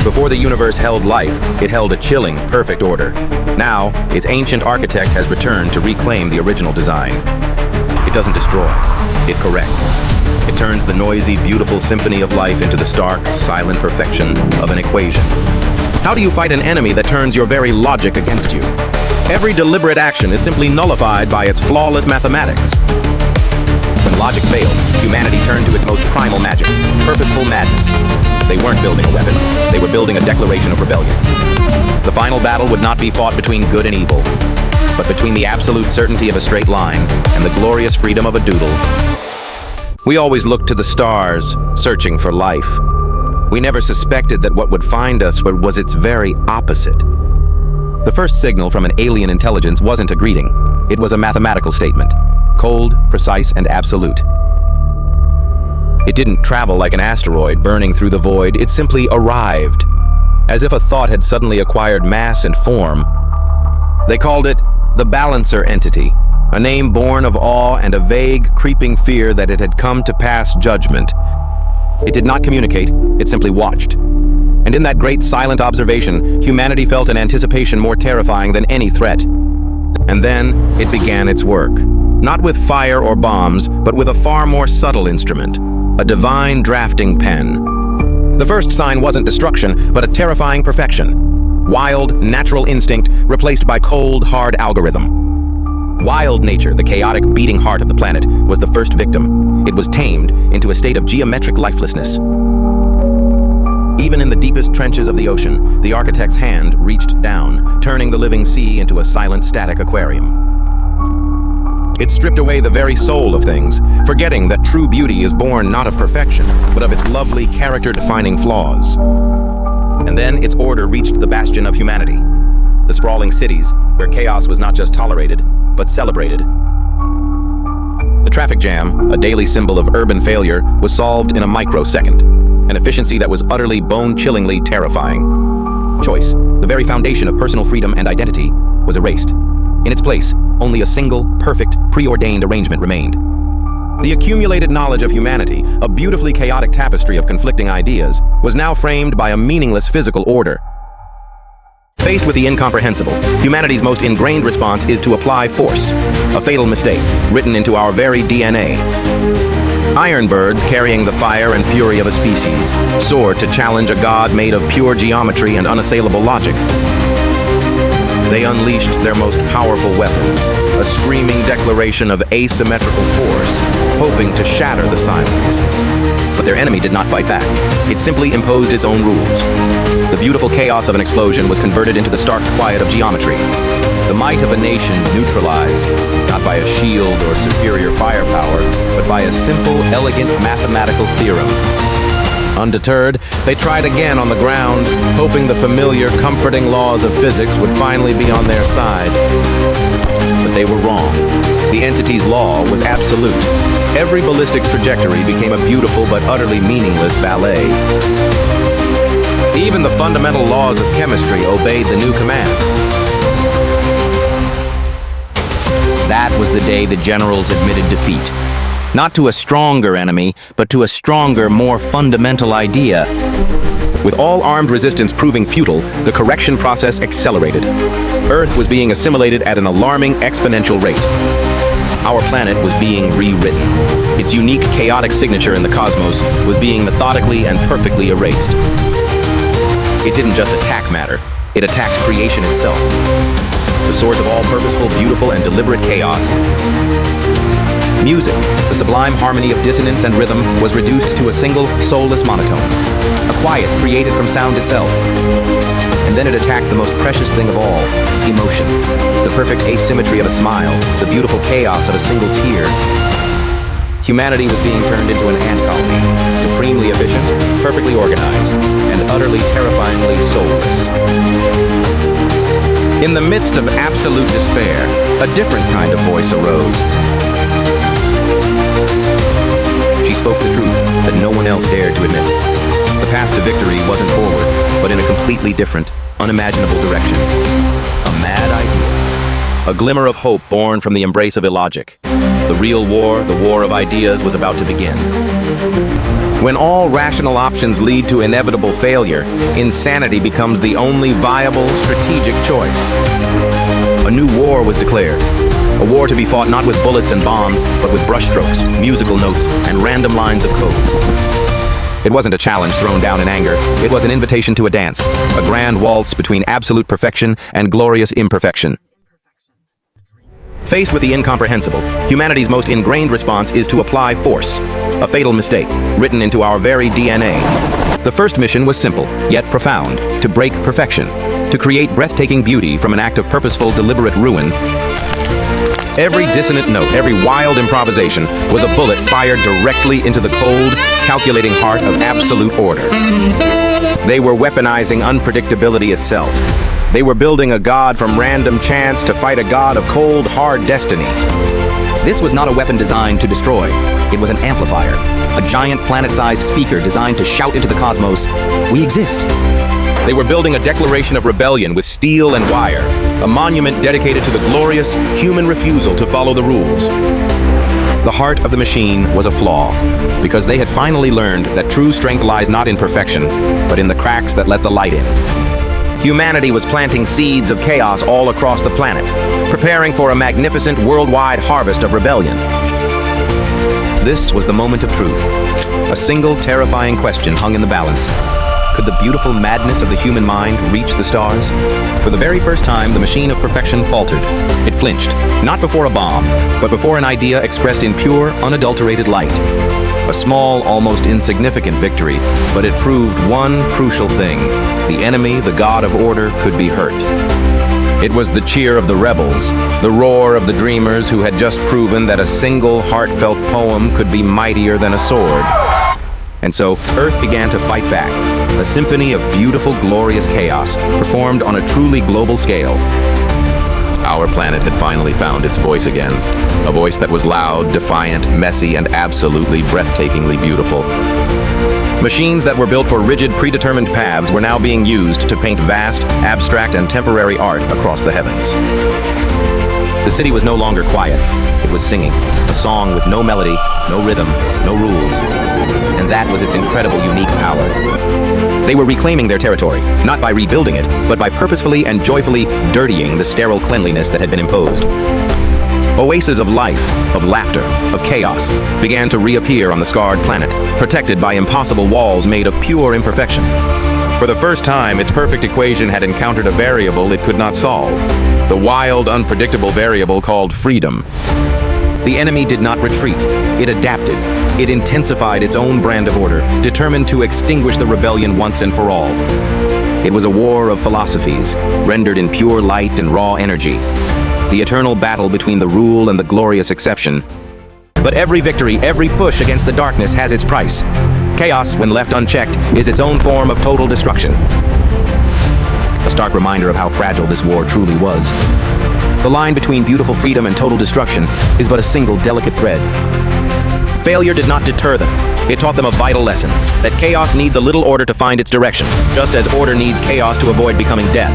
Before the universe held life, it held a chilling, perfect order. Now, its ancient architect has returned to reclaim the original design. It doesn't destroy, it corrects. It turns the noisy, beautiful symphony of life into the stark, silent perfection of an equation. How do you fight an enemy that turns your very logic against you? Every deliberate action is simply nullified by its flawless mathematics. When logic failed, humanity turned to its most primal magic, purposeful madness. They weren't building a weapon, they were building a declaration of rebellion. The final battle would not be fought between good and evil, but between the absolute certainty of a straight line and the glorious freedom of a doodle. We always looked to the stars, searching for life. We never suspected that what would find us was its very opposite. The first signal from an alien intelligence wasn't a greeting. It was a mathematical statement. Cold, precise, and absolute. It didn't travel like an asteroid burning through the void. It simply arrived, as if a thought had suddenly acquired mass and form. They called it the Balancer Entity, a name born of awe and a vague, creeping fear that it had come to pass judgment. It did not communicate, it simply watched. And in that great silent observation, humanity felt an anticipation more terrifying than any threat. And then it began its work. Not with fire or bombs, but with a far more subtle instrument, a divine drafting pen. The first sign wasn't destruction, but a terrifying perfection. Wild, natural instinct replaced by cold, hard algorithm. Wild nature, the chaotic beating heart of the planet, was the first victim. It was tamed into a state of geometric lifelessness. Even in the deepest trenches of the ocean, the architect's hand reached down, turning the living sea into a silent, static aquarium. It stripped away the very soul of things, forgetting that true beauty is born not of perfection, but of its lovely, character-defining flaws. And then its order reached the bastion of humanity, the sprawling cities, where chaos was not just tolerated, but celebrated. The traffic jam, a daily symbol of urban failure, was solved in a microsecond, an efficiency that was utterly bone-chillingly terrifying. Choice, the very foundation of personal freedom and identity, was erased. In its place, only a single, perfect, preordained arrangement remained. The accumulated knowledge of humanity, a beautifully chaotic tapestry of conflicting ideas, was now framed by a meaningless physical order. Faced with the incomprehensible, humanity's most ingrained response is to apply force, a fatal mistake, written into our very DNA. Iron birds, carrying the fire and fury of a species, soared to challenge a god made of pure geometry and unassailable logic. They unleashed their most powerful weapons, a screaming declaration of asymmetrical force, hoping to shatter the silence. But their enemy did not fight back. It simply imposed its own rules. The beautiful chaos of an explosion was converted into the stark quiet of geometry. The might of a nation neutralized, not by a shield or superior firepower, but by a simple, elegant mathematical theorem. Undeterred, they tried again on the ground, hoping the familiar, comforting laws of physics would finally be on their side. But they were wrong. The entity's law was absolute. Every ballistic trajectory became a beautiful but utterly meaningless ballet. Even the fundamental laws of chemistry obeyed the new command. That was the day the generals admitted defeat. Not to a stronger enemy, but to a stronger, more fundamental idea. With all armed resistance proving futile, the correction process accelerated. Earth was being assimilated at an alarming exponential rate. Our planet was being rewritten. Its unique, chaotic signature in the cosmos was being methodically and perfectly erased. It didn't just attack matter, it attacked creation itself. The source of all purposeful, beautiful, and deliberate chaos. Music, the sublime harmony of dissonance and rhythm, was reduced to a single, soulless monotone. A quiet created from sound itself. And then it attacked the most precious thing of all, emotion. The perfect asymmetry of a smile, the beautiful chaos of a single tear. Humanity was being turned into an ant colony, supremely efficient, perfectly organized, and utterly terrifyingly soulless. In the midst of absolute despair, a different kind of voice arose. She spoke the truth that no one else dared to admit. The path to victory wasn't forward, but in a completely different, unimaginable direction. A mad idea. A glimmer of hope born from the embrace of illogic. The real war, the war of ideas, was about to begin. When all rational options lead to inevitable failure, insanity becomes the only viable strategic choice. A new war was declared. A war to be fought not with bullets and bombs, but with brushstrokes, musical notes, and random lines of code. It wasn't a challenge thrown down in anger. It was an invitation to a dance, a grand waltz between absolute perfection and glorious imperfection. Faced with the incomprehensible, humanity's most ingrained response is to apply force, a fatal mistake, written into our very DNA. The first mission was simple, yet profound, to break perfection, to create breathtaking beauty from an act of purposeful, deliberate ruin. Every dissonant note, every wild improvisation was a bullet fired directly into the cold, calculating heart of absolute order. They were weaponizing unpredictability itself. They were building a god from random chance to fight a god of cold, hard destiny. This was not a weapon designed to destroy. It was an amplifier, a giant planet-sized speaker designed to shout into the cosmos, "We exist!" They were building a declaration of rebellion with steel and wire, a monument dedicated to the glorious human refusal to follow the rules. The heart of the machine was a flaw, because they had finally learned that true strength lies not in perfection, but in the cracks that let the light in. Humanity was planting seeds of chaos all across the planet, preparing for a magnificent worldwide harvest of rebellion. This was the moment of truth. A single terrifying question hung in the balance. Could the beautiful madness of the human mind reach the stars? For the very first time, the machine of perfection faltered. It flinched, not before a bomb, but before an idea expressed in pure, unadulterated light. A small, almost insignificant victory, but it proved one crucial thing. The enemy, the god of order, could be hurt. It was the cheer of the rebels, the roar of the dreamers who had just proven that a single heartfelt poem could be mightier than a sword. And so, Earth began to fight back, a symphony of beautiful, glorious chaos, performed on a truly global scale. Our planet had finally found its voice again, a voice that was loud, defiant, messy, and absolutely breathtakingly beautiful. Machines that were built for rigid, predetermined paths were now being used to paint vast, abstract, and temporary art across the heavens. The city was no longer quiet. It was singing, a song with no melody, no rhythm, no rules. And that was its incredible, unique power. They were reclaiming their territory, not by rebuilding it, but by purposefully and joyfully dirtying the sterile cleanliness that had been imposed. Oases of life, of laughter, of chaos began to reappear on the scarred planet, protected by impossible walls made of pure imperfection. For the first time, its perfect equation had encountered a variable it could not solve, the wild, unpredictable variable called freedom. The enemy did not retreat. It adapted. It intensified its own brand of order, determined to extinguish the rebellion once and for all. It was a war of philosophies, rendered in pure light and raw energy. The eternal battle between the rule and the glorious exception. But every victory, every push against the darkness has its price. Chaos, when left unchecked, is its own form of total destruction. A stark reminder of how fragile this war truly was. The line between beautiful freedom and total destruction is but a single delicate thread. Failure did not deter them. It taught them a vital lesson, that chaos needs a little order to find its direction, just as order needs chaos to avoid becoming death.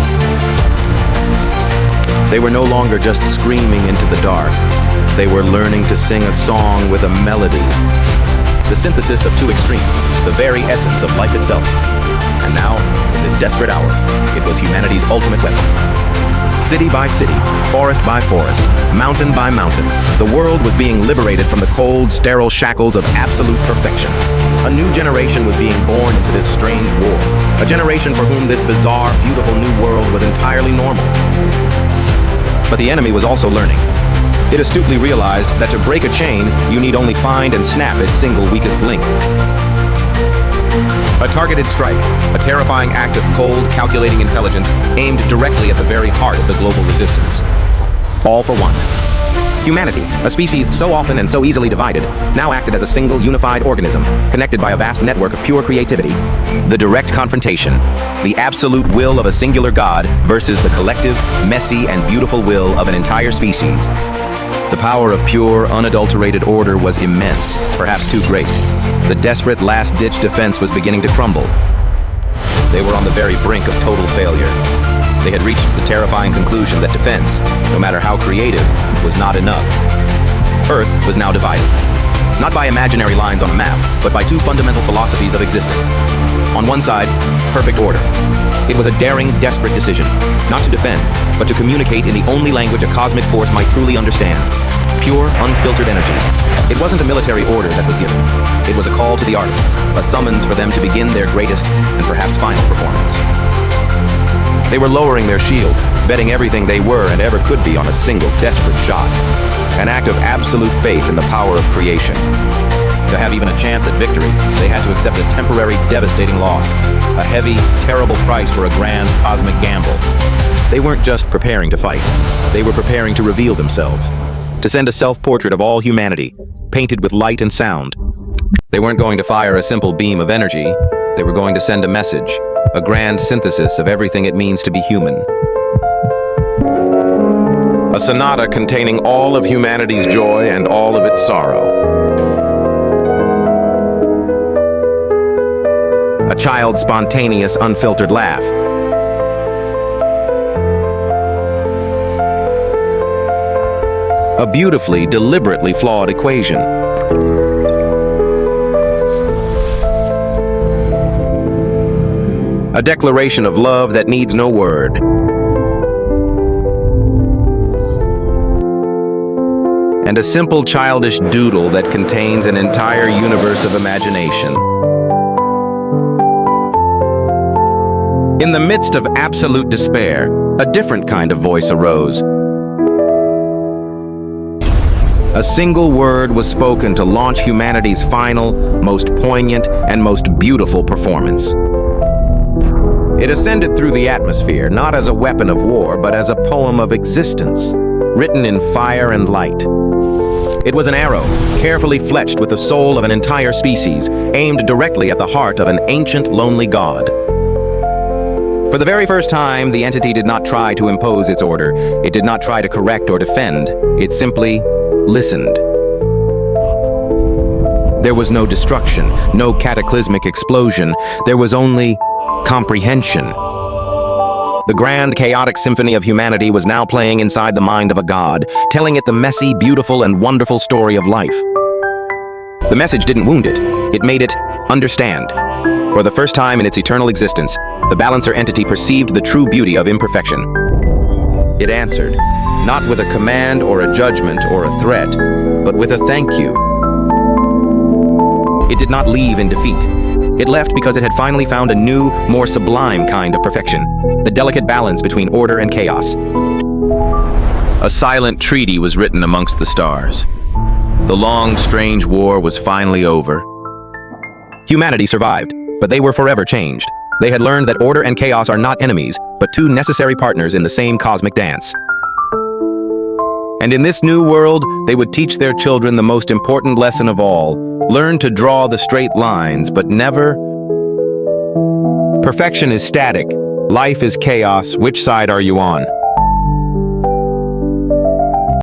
They were no longer just screaming into the dark. They were learning to sing a song with a melody. The synthesis of two extremes, the very essence of life itself. And now, in this desperate hour, it was humanity's ultimate weapon. City by city, forest by forest, mountain by mountain, the world was being liberated from the cold, sterile shackles of absolute perfection. A new generation was being born into this strange war, a generation for whom this bizarre, beautiful new world was entirely normal. But the enemy was also learning. It astutely realized that to break a chain, you need only find and snap its single weakest link. A targeted strike, a terrifying act of cold, calculating intelligence aimed directly at the very heart of the global resistance. All for one. Humanity, a species so often and so easily divided, now acted as a single unified organism, connected by a vast network of pure creativity. The direct confrontation, the absolute will of a singular god versus the collective, messy, and beautiful will of an entire species. The power of pure, unadulterated order was immense, perhaps too great. The desperate last-ditch defense was beginning to crumble. They were on the very brink of total failure. They had reached the terrifying conclusion that defense, no matter how creative, was not enough. Earth was now divided. Not by imaginary lines on a map, but by two fundamental philosophies of existence. On one side, perfect order. It was a daring, desperate decision, not to defend, but to communicate in the only language a cosmic force might truly understand. Pure, unfiltered energy. It wasn't a military order that was given. It was a call to the artists, a summons for them to begin their greatest and perhaps final performance. They were lowering their shields, betting everything they were and ever could be on a single, desperate shot. An act of absolute faith in the power of creation. To have even a chance at victory, they had to accept a temporary, devastating loss. A heavy, terrible price for a grand, cosmic gamble. They weren't just preparing to fight. They were preparing to reveal themselves. To send a self-portrait of all humanity, painted with light and sound. They weren't going to fire a simple beam of energy. They were going to send a message. A grand synthesis of everything it means to be human. A sonata containing all of humanity's joy and all of its sorrow. A child's spontaneous, unfiltered laugh. A beautifully, deliberately flawed equation. A declaration of love that needs no word. And a simple childish doodle that contains an entire universe of imagination. In the midst of absolute despair, a different kind of voice arose. A single word was spoken to launch humanity's final, most poignant, and most beautiful performance. It ascended through the atmosphere, not as a weapon of war, but as a poem of existence, written in fire and light. It was an arrow, carefully fletched with the soul of an entire species, aimed directly at the heart of an ancient, lonely god. For the very first time, the entity did not try to impose its order. It did not try to correct or defend. It simply listened. There was no destruction, no cataclysmic explosion. There was only comprehension. The grand, chaotic symphony of humanity was now playing inside the mind of a god, telling it the messy, beautiful, and wonderful story of life. The message didn't wound it. It made it understand. For the first time in its eternal existence, the balancer entity perceived the true beauty of imperfection. It answered, not with a command or a judgment or a threat, but with a thank you. It did not leave in defeat. It left because it had finally found a new, more sublime kind of perfection, the delicate balance between order and chaos. A silent treaty was written amongst the stars. The long, strange war was finally over. Humanity survived, but they were forever changed. They had learned that order and chaos are not enemies, but two necessary partners in the same cosmic dance. And in this new world, they would teach their children the most important lesson of all. Learn to draw the straight lines, but never. Perfection is static. Life is chaos. Which side are you on?